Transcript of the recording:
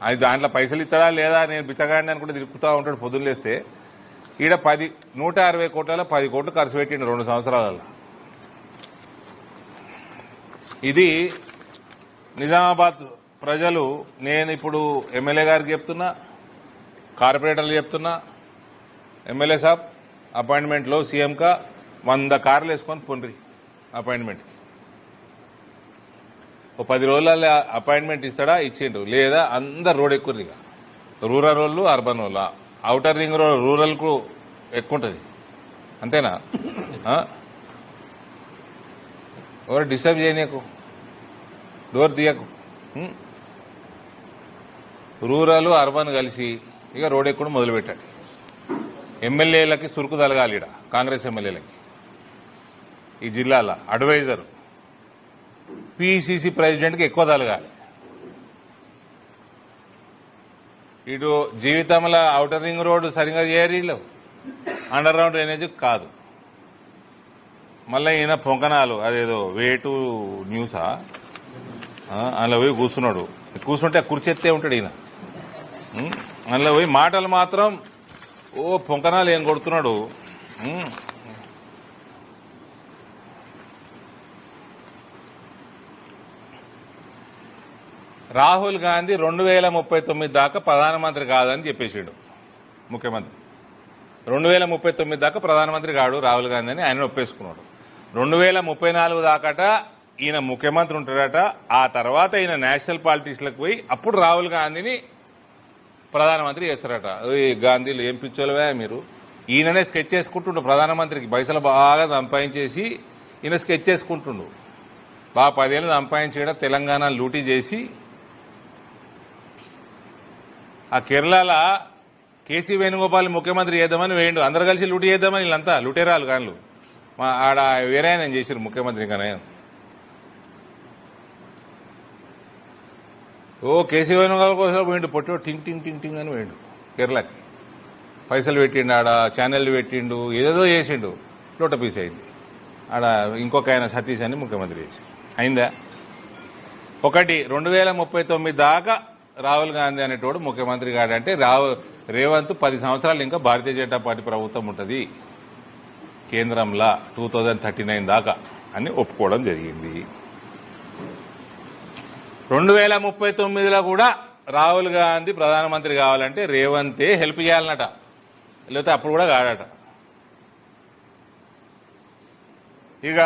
అది దాంట్లో పైసలు ఇస్తాడా లేదా నేను బిచ్చగాడిని అనుకుంటే తిరుగుతూ ఉంటాడు పొద్దున్న లేస్తే. ఈడ 160 కోట్లలో 10 కోట్లు ఖర్చు పెట్టిండు 2 సంవత్సరాలలో. ఇది నిజామాబాద్ ప్రజలు, నేను ఇప్పుడు ఎమ్మెల్యే గారికి చెప్తున్నా, కార్పొరేటర్లు చెప్తున్నా, ఎమ్మెల్యే సాబ్ అపాయింట్మెంట్లో సీఎంకా 100 కార్లు వేసుకొని పొండ్రి అపాయింట్మెంట్. ఓ 10 రోజుల అపాయింట్మెంట్ ఇస్తాడా? ఇచ్చిండు. లేదా అందరు రోడ్ ఎక్కువ, ఇక రూరల్ వాళ్ళు అర్బన్ వాళ్ళ, ఔటర్ రింగ్ రోడ్ రూరల్కు ఎక్కువ ఉంటుంది. అంతేనా? ఎవరు డిస్టర్బ్ చేయనీకు, డోర్ తీయకు. రూరల్ అర్బన్ కలిసి ఇక రోడ్ ఎక్కువ మొదలుపెట్టాడు. ఎమ్మెల్యేలకి సురుకు తలగాలి. ఈడ కాంగ్రెస్ ఎమ్మెల్యేలకి ఈ జిల్లాల అడ్వైజర్ పిసిసి ప్రెసిడెంట్కి ఎక్కువ తలగాలి. ఇటు జీవితంలో ఔటర్ రింగ్ రోడ్డు సరిగా చేయరు, అండర్ గ్రౌండ్ డ్రైనేజ్ కాదు. మళ్ళీ ఈయన పొంకనాలు, అదేదో వేటు న్యూసా, అందులో పోయి కూర్చున్నాడు. కూర్చుంటే కుర్చెత్తే ఉంటాడు ఈయన. అందులో పోయి మాటలు మాత్రం ఓ పొంకనాలు ఏం కొడుతున్నాడు. రాహుల్ గాంధీ 2039 దాకా ప్రధానమంత్రి కాదని చెప్పేసాడు ముఖ్యమంత్రి. 2039 దాకా ప్రధానమంత్రి కాడు రాహుల్ గాంధీ అని ఆయన ఒప్పేసుకున్నాడు. 2034 దాకాట ఈయన ముఖ్యమంత్రి ఉంటాడట. ఆ తర్వాత ఈయన నేషనల్ పాలిటిక్స్లకు పోయి అప్పుడు రాహుల్ గాంధీని ప్రధానమంత్రి చేస్తారట. గాంధీలు ఏం పిచ్చోలవే మీరు. ఈయననే స్కెచ్ చేసుకుంటుండు ప్రధానమంత్రికి. పైసలు బాగా సంపాదించేసి ఈయన స్కెచ్ చేసుకుంటుండు. బాగా 10 ఏళ్ళు సంపాదించేయడం, తెలంగాణ లూటీ చేసి ఆ కేరళ కేసీ వేణుగోపాల్ ముఖ్యమంత్రి చేద్దామని వేయండు. అందరు కలిసి లూటీ చేద్దామని వీళ్ళంతా లూటేరాలు కాళ్ళు. ఆడ వేరే ఆయన చేశారు ముఖ్యమంత్రి. కానీ ఓ కేసీ వేణుగోపాల్ కోసం వేయండు, పొట్టో టింగ్ టింగ్ టింగ్ టింగ్ అని వేయండు కేరళకి. పైసలు పెట్టిండు, ఆడ ఛానళ్లు పెట్టిండు, ఏదేదో చేసిండు. లోట పీస్ అయింది. ఆడ ఇంకొక ఆయన సతీష్ అని ముఖ్యమంత్రి చేసి అయిందా. ఒకటి 2039 దాకా రాహుల్ గాంధీ అనేటోడు ముఖ్యమంత్రి కాడంటే రేవంత్ 10 సంవత్సరాలు ఇంకా భారతీయ జనతా పార్టీ ప్రభుత్వం ఉంటుంది కేంద్రంలో 2039 దాకా అని ఒప్పుకోవడం జరిగింది. 2039లో కూడా రాహుల్ గాంధీ ప్రధానమంత్రి కావాలంటే రేవంతే హెల్ప్ చేయాలన్నట, లేకపోతే అప్పుడు కూడా కాడట. ఇక